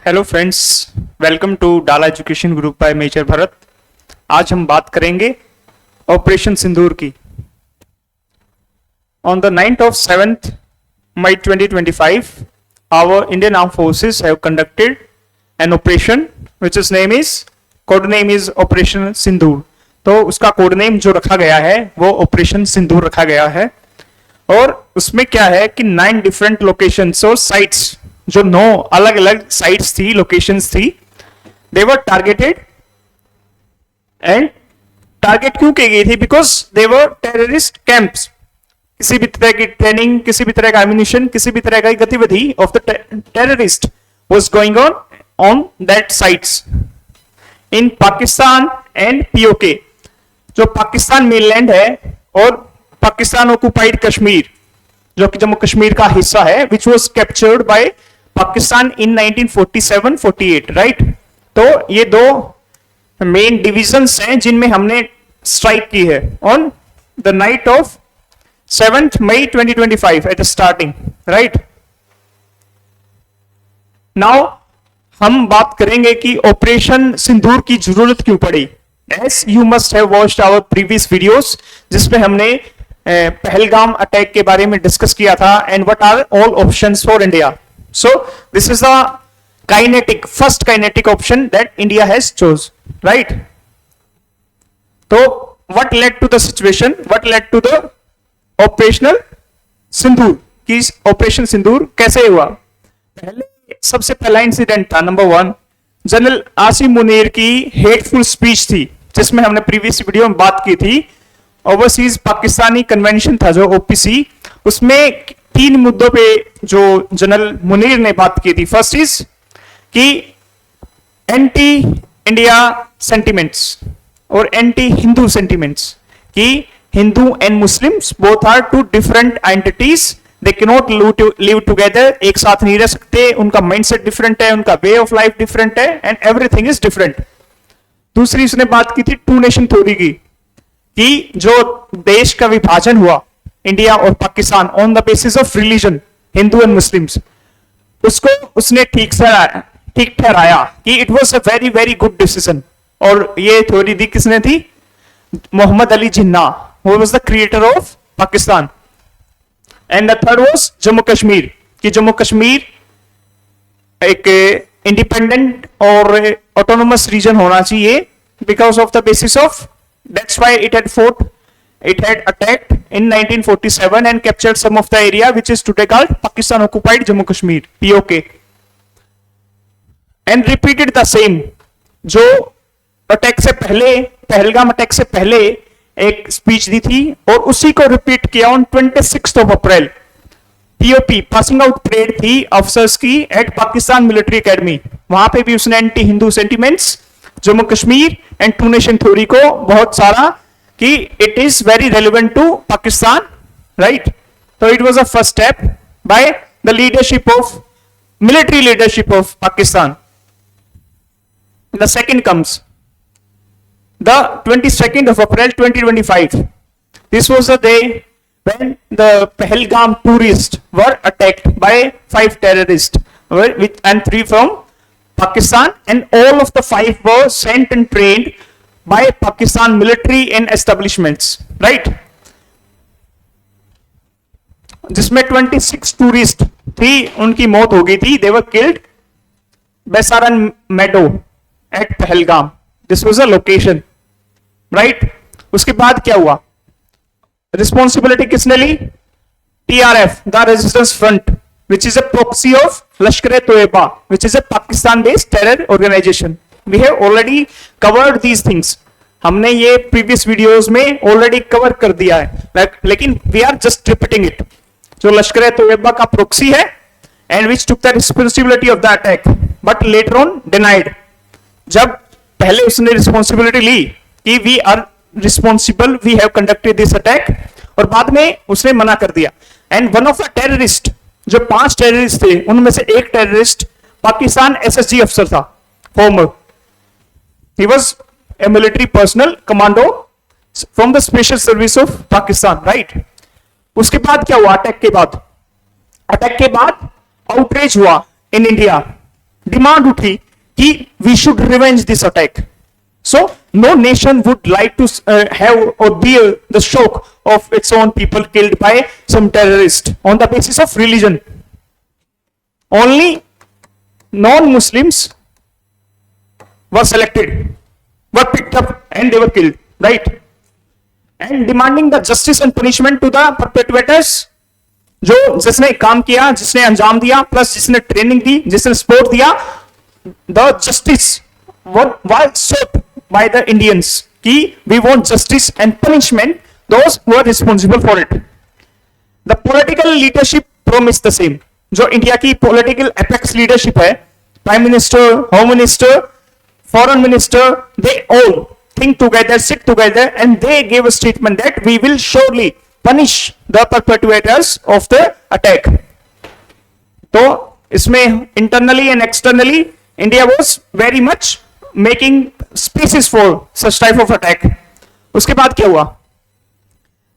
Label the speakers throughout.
Speaker 1: Hello friends, welcome to डाला education group by major Bharat. आज हम बात करेंगे ऑपरेशन सिंदूर की। On the 9th of 7th May 2025, our Indian Armed Forces have conducted an operation which is code name is Operation Sindoor। तो उसका code name जो रखा गया है वो ऑपरेशन सिंदूर रखा गया है। और उसमें क्या है कि 9 डिफरेंट लोकेशंस और साइट्स, जो 9 अलग अलग साइट्स थी, लोकेशंस थी, दे वर टारगेटेड। एंड टारगेट क्यों की गई थी? Because they were terrorist camps. किसी भी तरह की ट्रेनिंग, किसी भी तरह का एम्युनिशन, किसी भी तरह की गतिविधि of the terrorist was going on that sites in Pakistan and PoK, जो पाकिस्तान मेनलैंड है, और पाकिस्तान ऑक्युपाइड कश्मीर, जो कि जम्मू कश्मीर का हिस्सा है, which was captured by Pakistan in 1947-48, right. तो ये दो मेन डिविजन्स हैं जिनमें हमने स्ट्राइक की है on the night of 7th May 2025 at the starting, right. Now हम बात करेंगे कि ऑपरेशन सिंदूर की जरूरत क्यों पड़ी। As you must have watched our previous videos, जिसमें हमने पहलगाम अटैक के बारे में डिस्कस किया था, and what are all options for India. So this is the first kinetic option that India has chose, right. तो what led to the situation, what led to the operational Sindoor, कि operation सिंदूर कैसे हुआ। सबसे पहला incident था, number 1, general Asim Munir की hateful speech थी, जिसमें हमने प्रीवियस वीडियो में बात की थी। ओवरसीज पाकिस्तानी कन्वेंशन था जो ओपीसी, उसमें 3 मुद्दों पे जो जनरल मुनीर ने बात की थी। फर्स्ट इज कि एंटी इंडिया सेंटिमेंट्स और एंटी हिंदू सेंटिमेंट्स, कि Hindu and Muslims both are 2 different entities, they cannot live together, एक साथ नहीं रह सकते, उनका माइंडसेट डिफरेंट है, उनका वे ऑफ लाइफ डिफरेंट है, एंड एवरीथिंग इज डिफरेंट। दूसरी उसने बात की थी 2 नेशन थ्योरी की, कि जो देश का विभाजन हुआ इंडिया और Pakistan on the basis of religion, Hindu and Muslims, उसको उसने ठीक ठहराया कि it was a very very good decision. और ये थ्योरी दी किसने थी? मोहम्मद अली जिन्ना, वो was the creator of Pakistan. And the third was Jammu Kashmir, कि जम्मू कश्मीर एक इंडिपेंडेंट और ऑटोनोमस रीजन होना चाहिए, because of the basis of, that's why it had attacked in 1947 and captured some of the area which is today called Pakistan occupied Jammu Kashmir, POK, and repeated the same, जो attack से पहले, Pahalgam attack से पहले एक speech दी थी, और उसी को रिपीट किया on 26th of April। POP passing out parade थी अफसर्स की एट पाकिस्तान मिलिट्री एकेडमी, वहां पे भी उसने anti Hindu sentiments, Jammu Kashmir and 2 nation theory को बहुत सारा, कि it is very relevant to Pakistan, right. तो it was a first step by the leadership of military leadership of Pakistan. The second comes the 22nd of April 2025। This was the day when the Pahalgam tourists were attacked by 5 terrorists, and 3 from Pakistan, and all of the 5 were sent and trained by Pakistan military and establishments, right। जिसमें 26 tourist थी, उनकी मौत हो गई थी। They were killed Besaran Meadow at Pahalgam। This was a location, right। उसके बाद क्या हुआ? रिस्पॉन्सिबिलिटी किसने ली? TRF, the resistance front, which is a proxy of Lashkar-e-Toiba, which is a Pakistan-based terror organization। We have already covered these things। हमने ये previous videos में already cover कर दिया है, लेकिन we are just repeating it। जो लश्कर-ए-तोयबा का proxy है, and which took the responsibility of the attack, but later on denied। जब पहले उसने responsibility ली कि we are responsible, we have conducted this attack, और बाद में उसने मना कर दिया। And one of the terrorist, जो 5 टेररिस्ट थे, उनमें से एक टेररिस्ट पाकिस्तान एसएसजी अफसर था, farmer. He was a military personnel commando from the special service of Pakistan, right. उसके बाद क्या हुआ? अटैक के बाद आउटरीच हुआ इन इंडिया, डिमांड उठी कि we should revenge this attack. So no nation would like to have or bear the shock of its own people killed by some terrorist on the basis of religion. Only non-Muslims were selected, were picked up, and they were killed, right? And demanding the justice and punishment to the perpetrators, जो जिसने काम किया, जिसने अंजाम दिया, plus जिसने training दी, जिसने support दिया, the justice was sought by the Indians कि we want justice and punishment those who are responsible for it. The political leadership promised the same. जो इंडिया की political apex leadership है, prime minister, home minister, foreign minister, they all think together, sit together, and they gave a statement that we will surely punish the perpetrators of the attack. तो इसमें internally and externally India was very much making spaces for such type of attack. उसके बाद क्या हुआ?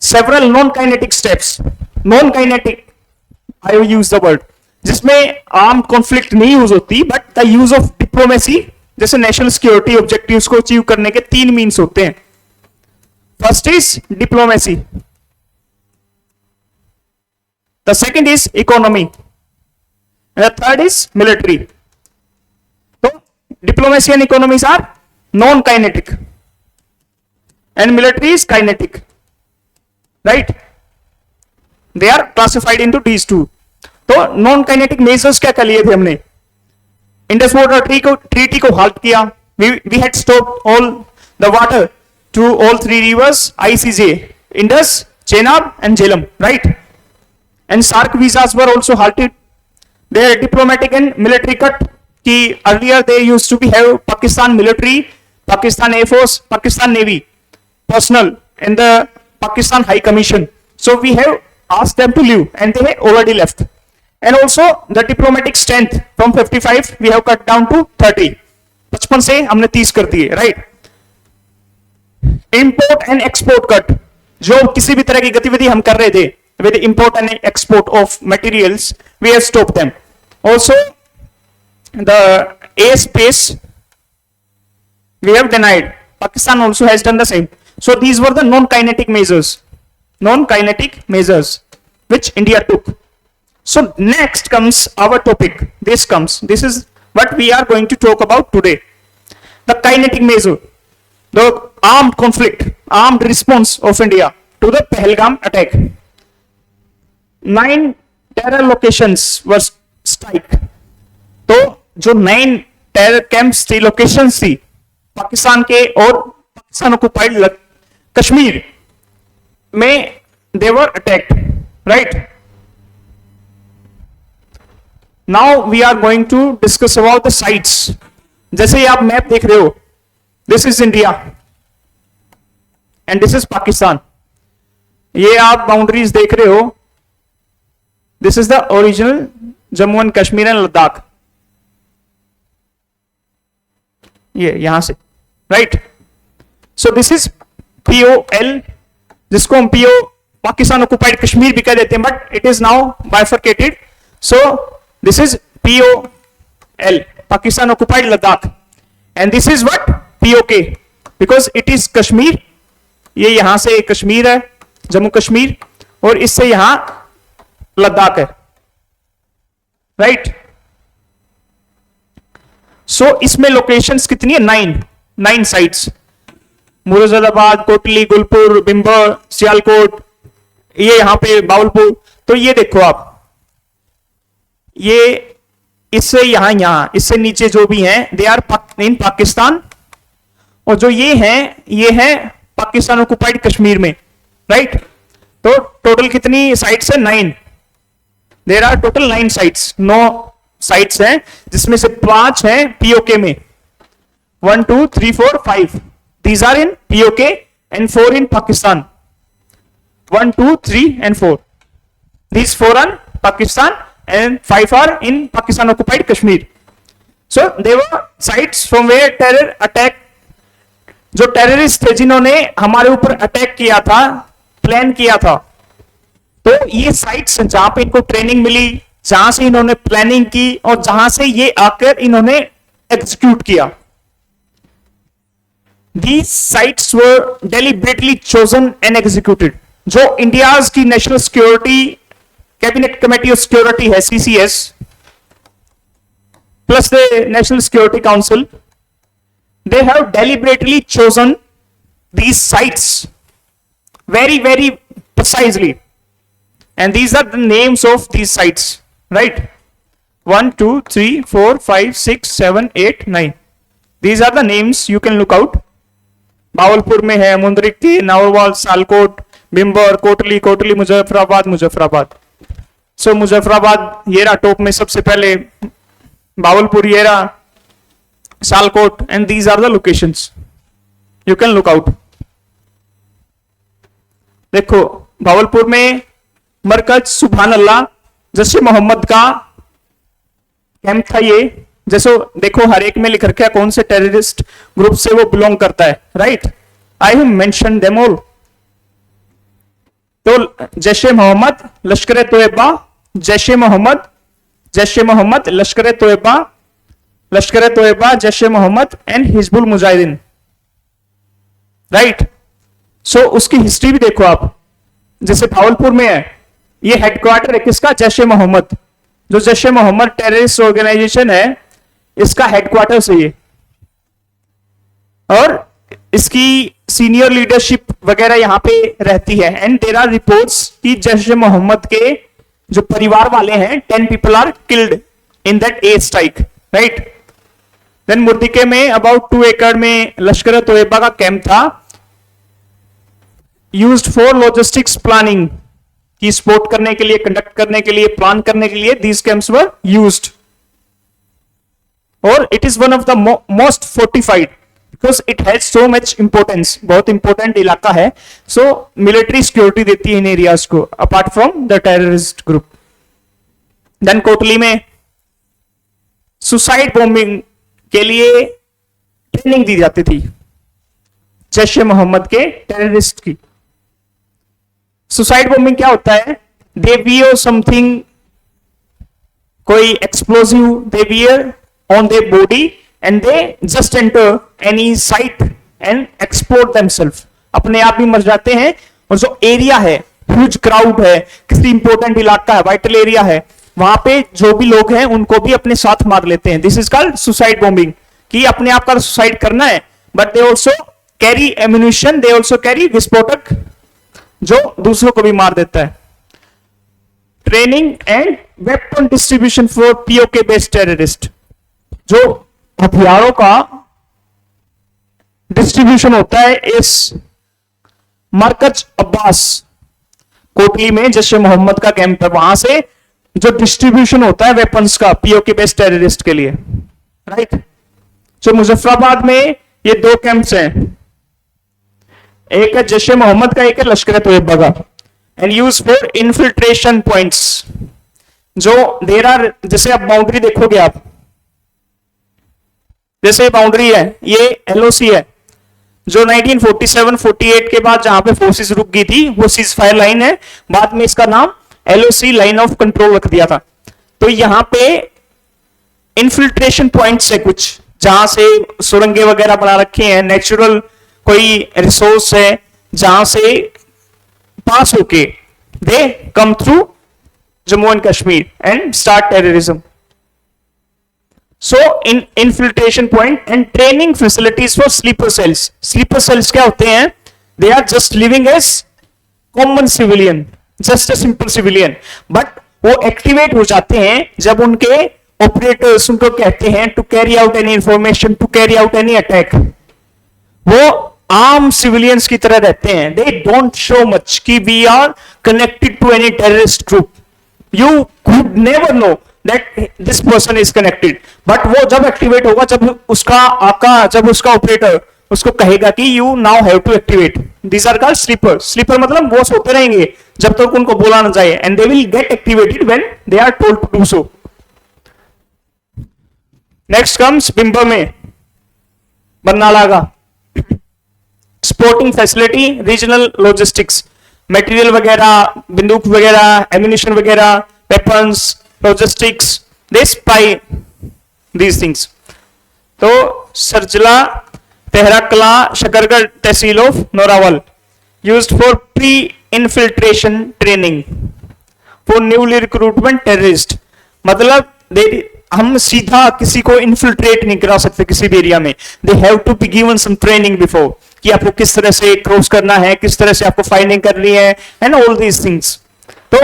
Speaker 1: Several non-kinetic steps. Non-kinetic, I use the word, जिसमें armed conflict नहीं use होती, but the use of diplomacy, जैसे national security objectives को achieve करने के 3 means होते हैं. First is diplomacy. The second is economy. And the third is military. Diplomacy and economies are non-kinetic and military is kinetic, right? They are classified into these two. तो non-kinetic measures क्या कर लिए थे हमने? Indus Water Treaty को halt किया. We had stopped all the water to all 3 rivers, ICJ, Indus, Chenab and Jhelum, right? And SAARC visas were also halted. Their diplomatic and military cut. कि earlier they used to be have Pakistan military, Pakistan Air Force, Pakistan Navy personnel in the Pakistan High Commission. So we have asked them to leave and they have already left. And also the diplomatic strength from 55 we have cut down to 30. 55 से हमने 30 कर दिए, right? Import and export cut. जो किसी भी तरह की गतिविधि हम कर रहे थे with import and export of materials, we have stopped them. Also the airspace we have denied. Pakistan also has done the same. So these were the non-kinetic measures which India took. So next comes our topic. This is what we are going to talk about today. The kinetic measure, the armed conflict, armed response of India to the Pahalgam attack. 9 terror locations were strike. तो जो 9 terror camps थी, locations थी पाकिस्तान के और Pakistan occupied Kashmir में, they were attacked, right? Now we are going to discuss about the sites. जैसे आप map देख रहे हो, this is India and this is Pakistan. ये आप बाउंड्रीज देख रहे हो, this is the original Jammu and Kashmir and Ladakh. ये यहां से, right? So this is POL, जिसको हम PO पाकिस्तान ऑक्युपाइड कश्मीर भी कह देते हैं, but it is now bifurcated. So this is POL, Pakistan occupied Ladakh, and this is what POK, because it is Kashmir. ये यहां से कश्मीर है, जम्मू कश्मीर, और इससे यहां लद्दाख है, राइट? सो इसमें लोकेशंस कितनी है? 9 साइट्स. मुरादाबाद, कोटली, गुलपुर, बिंबर, सियालकोट, ये यहां पे बावलपुर. तो ये देखो आप, ये इससे यहां इससे नीचे जो भी हैं, दे आर इन पाकिस्तान, और जो ये है पाकिस्तान ऑक्युपाइड कश्मीर में, राइट? तो टोटल कितनी साइट्स है? 9. There are total 9 sites. 9 sites हैं, जिसमें से 5 हैं POK में. 1 2 3 4 5. These are in POK and 4 in Pakistan. 1 2 3 and 4. These 4 are Pakistan and 5 are in Pakistan occupied Kashmir. So they were sites from where terror attack, जो terrorist थे जिन्होंने हमारे ऊपर अटैक किया था, प्लान किया था, तो ये साइट्स जहां पे इनको ट्रेनिंग मिली, जहां से इन्होंने प्लानिंग की और जहां से ये आकर इन्होंने एग्जीक्यूट किया। These sites were deliberately chosen and executed। जो इंडियाज की national security cabinet committee of security है CCS plus the national security council, they have deliberately chosen these sites very very precisely, and these are the names of these sites, right? 1 2 3 4 5 6 7 8 9, these are the names you can look out। Bahawalpur में है, मुंद्रिकी, नावरवाल, सालकोट, बिम्बर, कोटली, कोटली मुजफ्फराबाद, मुजफ्फराबाद। सो मुजफ्फराबाद ये रहा top में सबसे पहले, भावलपुर ये रहा, Sialkot, and these are the locations you can look out. देखो भावलपुर में मरकज सुभान अल्लाह जैसे मोहम्मद का कैंप था ये। जैसे देखो हर एक में लिख रखा है कौन से टेररिस्ट ग्रुप से वो बिलोंग करता है, right? I have mention them all. तो जैशे मोहम्मद, लश्कर तोयबा, जैशे मोहम्मद, जैशे मोहम्मद, लश्कर तोयबा, लश्कर तोयबा, जैशे मोहम्मद एंड हिजबुल मुजाहिदीन, राइट? सो उसकी हिस्ट्री भी देखो आप। जैसे भावलपुर में है, ये हेडक्वार्टर है किसका? जैशे मोहम्मद। जो जैशे मोहम्मद टेररिस्ट ऑर्गेनाइजेशन है, इसका हेडक्वार्टर से ये, और इसकी सीनियर लीडरशिप वगैरह यहां पे रहती है। एंड देयर आर रिपोर्ट्स कि जैशे मोहम्मद के जो परिवार वाले हैं 10 people are killed in that air strike, right? Then Muridke में अबाउट 2 एकड़ में लश्कर तोयबा का कैंप था, यूज्ड फॉर लॉजिस्टिक्स प्लानिंग, की सपोर्ट करने के लिए, कंडक्ट करने के लिए, प्लान करने के लिए दीज कैंप्स वर यूज्ड। और it is one of the most fortified because it has so much importance, बहुत इंपॉर्टेंट इलाका है। सो मिलिट्री सिक्योरिटी देती है इन एरियाज को apart from the terrorist group. Then Kotli में सुसाइड बॉम्बिंग के लिए ट्रेनिंग दी जाती थी जैशे मोहम्मद के टेररिस्ट की। सुसाइड बॉम्बिंग क्या होता है? दे वियर समथिंग, कोई explosive they wear on their body and they just enter any site and explode themselves, अपने आप ही मर जाते हैं। और जो एरिया है, ह्यूज क्राउड है, किसी इंपॉर्टेंट इलाका है, वाइटल एरिया है, वहां पे जो भी लोग हैं उनको भी अपने साथ मार लेते हैं। This is called suicide bombing, कि अपने आप का सुसाइड करना है but they also carry ammunition, they also carry विस्फोटक जो दूसरों को भी मार देता है। Training and weapon distribution for PoK based terrorist, जो हथियारों का डिस्ट्रीब्यूशन होता है इस मरकज अब्बास कोटली में, जैसे मोहम्मद का कैंप है, वहां से जो डिस्ट्रीब्यूशन होता है वेपन्स का पीओके बेस्ड टेररिस्ट के लिए, राइट? जो मुजफ्फराबाद में ये 2 कैंप्स हैं, एक है जैशे मोहम्मद का, एक है लश्कर तोयबा का। And use for infiltration points, जो देर आर, जैसे आप बाउंड्री देखोगे आप, जैसे बाउंड्री है, ये एलओसी है, जो 1947-48 के बाद जहां पे फोर्सेस रुक गई थी वो सीज फायर लाइन है। बाद में इसका नाम एलओसी लाइन ऑफ कंट्रोल रख दिया था। तो यहां पे इन्फिल्ट्रेशन पॉइंट्स है कुछ, जहां से सुरंगे वगैरह बना रखे हैं, नेचुरल कोई रिसोर्स है जहां से पास होके they come through Jammu and Kashmir and start terrorism. So in infiltration point and training facilities for sleeper cells. Sleeper cells क्या होते हैं? They are just living as common civilian, just a simple civilian. But वो activate हो जाते हैं जब उनके operators उनको कहते हैं to carry out any information, to carry out any attack. वो आम civilians की तरह रहते हैं. They don't show much कि we are connected to any terrorist group. You could never know that this person is connected, but वो जब activate होगा, जब उसका आका, जब उसका ऑपरेटर उसको कहेगा कि you now have to activate. These are called sleeper. Sleeper मतलब वो सोते रहेंगे जब तक उनको बोला ना जाए, and they will get activated when they are told to do so. Next comes बिम्बर में बरनाला का sporting facility, regional logistics, material वगैरह, बंदूक वगैरह, एम्यूनिशन वगैरह, weapons, logistics, they spy these things. तो सरजला तेहराकला शकरगढ़ तहसील of नौरावल used for pre-infiltration training for newly recruitment terrorist. मतलब हम सीधा किसी को इन्फिल्ट्रेट नहीं करा सकते किसी भी एरिया में. They have to be given some training before कि आपको किस तरह से क्रॉस करना है, किस तरह से आपको फाइंडिंग करनी है एंड ऑल दीज थिंग्स. तो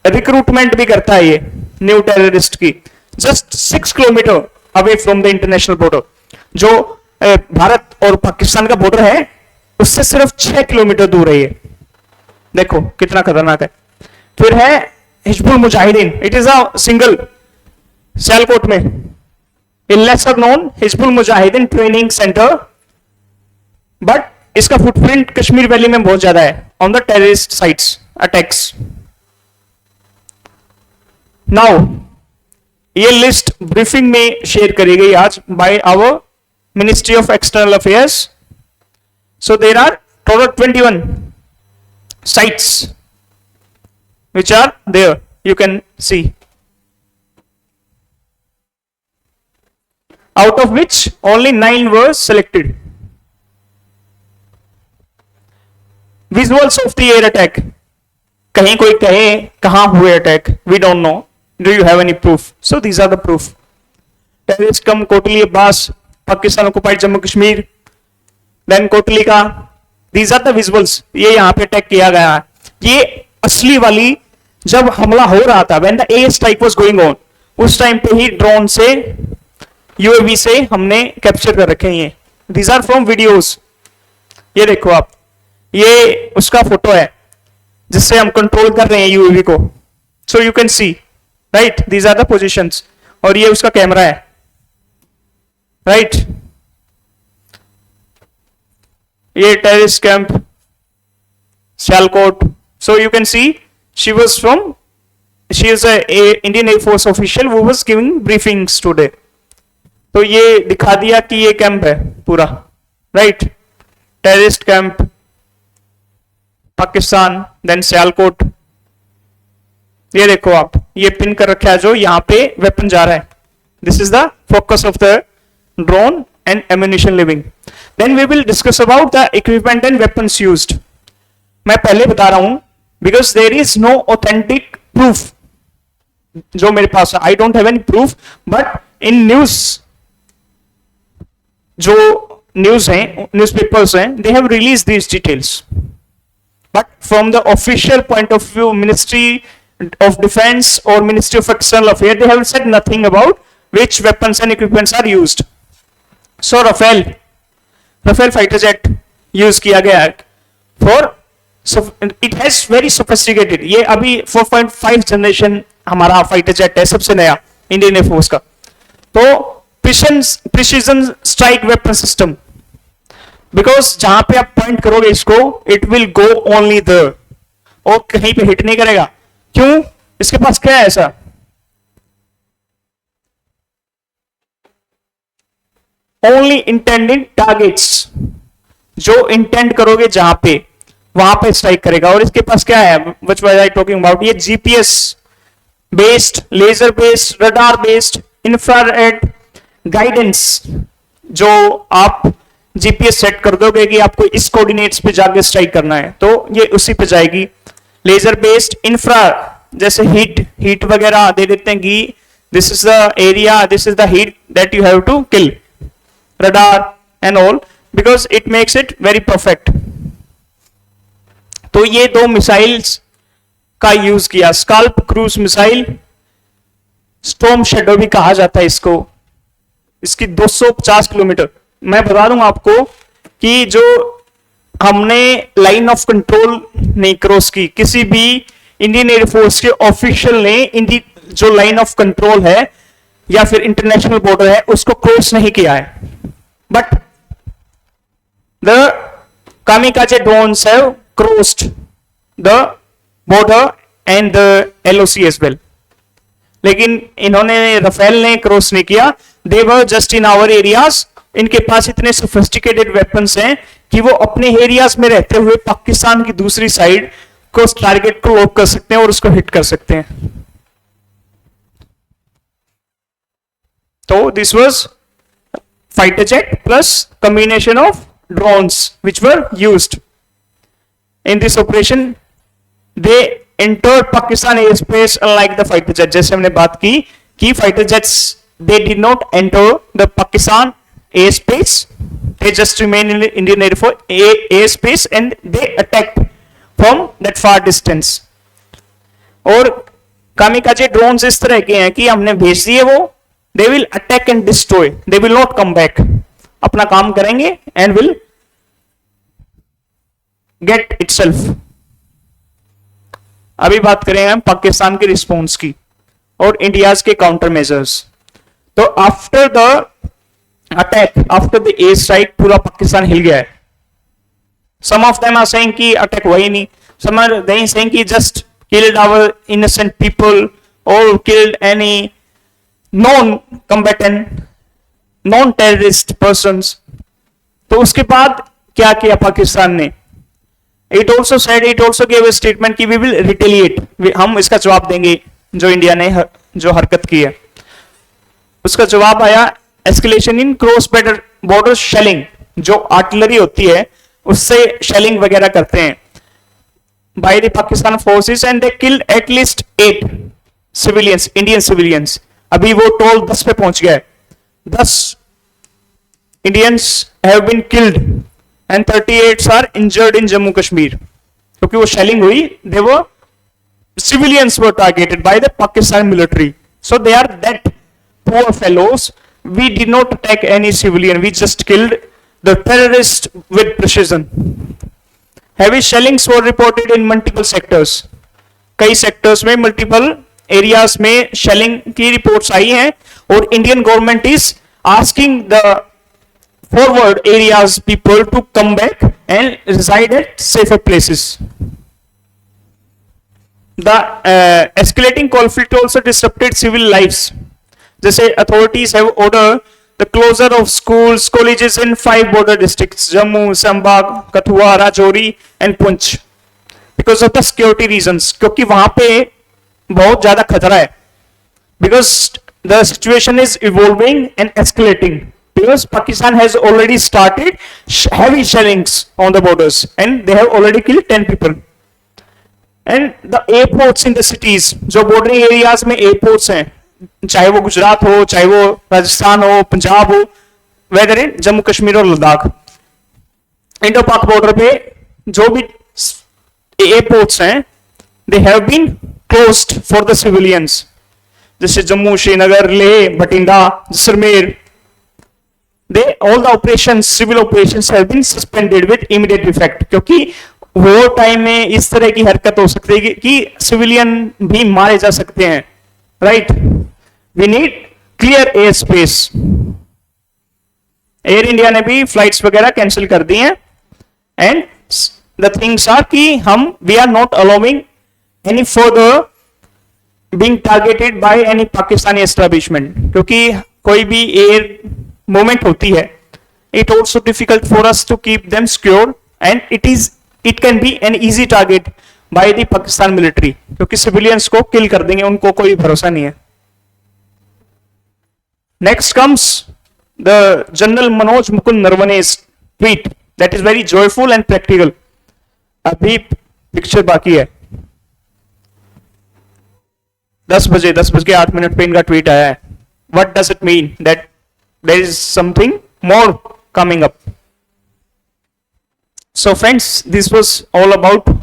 Speaker 1: रिक्रूटमेंट भी करता है ये न्यू टेररिस्ट की. Just 6 kilometre away from the international border. जो भारत और पाकिस्तान का बॉर्डर है उससे सिर्फ 6 किलोमीटर दूर है ये. देखो कितना खतरनाक है. फिर है Hizbul Mujahideen. It is a single Sialkot में a lesser known Hizbul Mujahideen training centre, but इसका फुटप्रिंट कश्मीर वैली में बहुत ज्यादा है on the terrorist sites attacks. Now ये लिस्ट ब्रीफिंग में शेयर करी गई आज by our ministry of external affairs. So there are total 21 sites which are there. You can see. Out of which only 9 were selected. Visuals of the air attack. कहीं कोई कहे कहां हुए attack, we don't know. Do you have any proof? So these are the proof. Terrorist come Kotli Abbas, Pakistan occupied Jammu Kashmir. Then Kotli का. These are the visuals. ये यहाँ पे attack किया गया है. ये असली वाली जब हमला हो रहा था, when the air strike was going on, उस टाइम पे ही ड्रोन से यूएवी से हमने कैप्चर कर रखे हैं. These are from videos. ये देखो आप, ये उसका फोटो है जिससे हम कंट्रोल कर रहे हैं यूएवी को. So you can see right, these are the positions. और ये उसका कैमरा है राइट. ये terrorist camp Sialkot. So you can see she was from, she is a Indian air force official who was giving briefings today. तो ये दिखा दिया कि ये कैंप है पूरा right. Terrorist camp Pakistan, then Sialkot. ये देखो आप, ये पिन कर रखा है जो यहाँ पे वेपन जा रहा है. This is the focus of the drone and ammunition living. Then we will discuss about the equipment and weapons used. मैं पहले बता रहा हूं because there is no authentic proof जो मेरे पास है. I don't have any proof, but in news जो news हैं, न्यूज़पेपर्स हैं, they have released these details. But from the official point of view, Ministry of Defense or Ministry of External Affairs, they have said nothing about which weapons and equipments are used. So Rafale fighter jet use किया गया है for, it has very sophisticated. ये अभी 4.5 generation हमारा fighter jet है, सबसे नया Indian air force का. तो precision strike weapon system, because जहां पे आप पॉइंट करोगे इसको, it will go only there और कहीं पे हिट नहीं करेगा. क्यों? इसके पास क्या है ऐसा? ओनली इंटेंडेड टारगेट्स, जो इंटेंड करोगे जहां पे वहां पे स्ट्राइक करेगा. और इसके पास क्या है, which was I talking about, ये GPS based, laser based, radar based, infrared guidance. जो आप जीपीएस सेट कर दोगे कि आपको इस कोऑर्डिनेट्स पे जाके स्ट्राइक करना है, तो ये उसी पे जाएगी. लेजर बेस्ड, इंफ्रा, जैसे हीट वगैरह दे देते हैं कि this is the area, this is the heat that you have to kill. radar and all, because it makes it very perfect. तो ये दो मिसाइल्स का यूज किया. Scalp cruise missile, storm shadow भी कहा जाता है इसको. इसकी 250 किलोमीटर. मैं बता दूं आपको कि जो हमने लाइन ऑफ कंट्रोल नहीं क्रॉस की, किसी भी इंडियन एयरफोर्स के ऑफिशियल ने जो लाइन ऑफ कंट्रोल है या फिर इंटरनेशनल बॉर्डर है उसको क्रॉस नहीं किया है. But the kamikaze drones have crossed the border and the LOC as well. लेकिन इन्होंने, रफेल ने क्रॉस नहीं किया. They were just in our areas. इनके पास इतने सोफिस्टिकेटेड वेपन्स हैं कि वो अपने एरियाज में रहते हुए पाकिस्तान की दूसरी साइड को टारगेट को लॉक कर सकते हैं और उसको हिट कर सकते हैं. तो this was fighter jet plus combination of drones which were used in this operation. They entered Pakistan airspace unlike the fighter jet. जैसे हमने बात की कि fighter jets they did not enter the Pakistan airspace. They just remained in the Indian airspace and they attacked from that far distance. और kamikaze drones इस तरह के हैं कि हमने भेज दिए, वो they will attack and destroy, they will not come back, अपना काम करेंगे and will get itself. अभी बात करेंगे हम पाकिस्तान के रिस्पॉन्स की और इंडियाज के काउंटर मेजर्स. तो after the attack, after the air strike, पूरा पाकिस्तान हिल गया है. सम ऑफ देम आर सेइंग कि अटैक हुआ ही नहीं, सम आर देइंग सेइंग कि just killed our innocent people or killed any non-combatant, non-terrorist persons. तो उसके बाद क्या किया पाकिस्तान ने? It also said, it also gave a statement कि we will retaliate, हम इसका जवाब देंगे जो इंडिया ने जो हरकत की है. उसका जवाब आया escalation in cross border shelling, जो आर्टिलरी होती है उससे शेलिंग वगैरह करते हैं by the Pakistan forces and they killed at least 8 civilians, Indian civilians. अभी वो टोल 10 पे पहुंच गया है. 10 Indians have been killed and 38 are injured in Jammu Kashmir. क्योंकि वो शेलिंग हुई, they were civilians were targeted by the Pakistan military. So they are that poor fellows. We did not attack any civilian. We just killed the terrorist with precision. Heavy shellings were reported in multiple sectors. कई sectors में, multiple areas में shelling की reports आई हैं और Indian government is asking the forward areas people to come back and reside at safer places. The escalating conflict also disrupted civil lives. जैसे authorities have order the closure of schools, colleges in 5 border districts, Jammu, Sambhag, Kathua, Rajouri and Poonch, because of the security reasons. क्योंकि वहां पे बहुत ज्यादा खतरा है. Because the situation is evolving and escalating. Because Pakistan has already started heavy shellings on the borders and they have already killed 10 people. And the airports in the cities, जो bordering areas में airports हैं, चाहे वो गुजरात हो, चाहे वो राजस्थान हो, पंजाब हो, वेदर इन जम्मू कश्मीर और लद्दाख, इंडो पाक बॉर्डर पे जो भी एयरपोर्ट्स हैं, they have been closed for the civilians. जैसे Jammu, Srinagar, Leh, Bathinda, Jaisalmer, they all the operations, civil operations have been suspended with immediate effect. क्योंकि वो टाइम में इस तरह की हरकत हो सकती है कि सिविलियन भी मारे जा सकते हैं. Right, we need clear air space. Air India ने भी फ्लाइट्स वगैरह कैंसिल कर दी हैं एंड द थिंग्स आर कि हम we are not allowing any further being targeted by any Pakistani establishment. क्योंकि कोई भी एयर मूवमेंट होती है, it also difficult for us to keep them secure and it can be an easy target by the Pakistan military. क्योंकि civilians को kill कर देंगे, उनको कोई भरोसा नहीं है. Next comes the General Manoj Mukund Narvane's tweet that is very joyful and practical. अभी पिक्चर बाकी है. 10 बजे 8 पे इनका ट्वीट आया है. What does it mean? That there is something more coming up. So friends, this was all about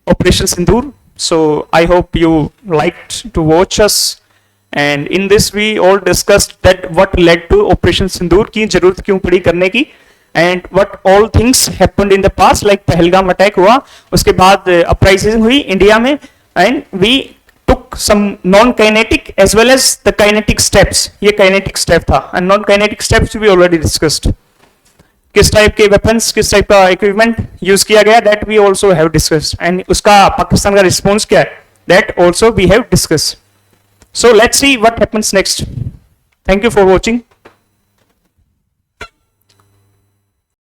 Speaker 1: Operation Sindoor. So I hope you liked to watch us. And in this we all discussed that what led to Operation Sindoor, की जरूरत क्यों पड़ी करने की, and what all things happened in the past, like Pahalgam attack हुआ, उसके बाद uprising हुई इंडिया में, and we took some non-kinetic as well as the kinetic steps. ये kinetic step था, and non-kinetic steps we already discussed. किस type के weapons, किस टाइप का इक्विपमेंट यूज किया गया, that we also have discussed, and उसका पाकिस्तान का रिस्पॉन्स क्या है, that also we have discussed. So let's see what happens next. Thank you for watching.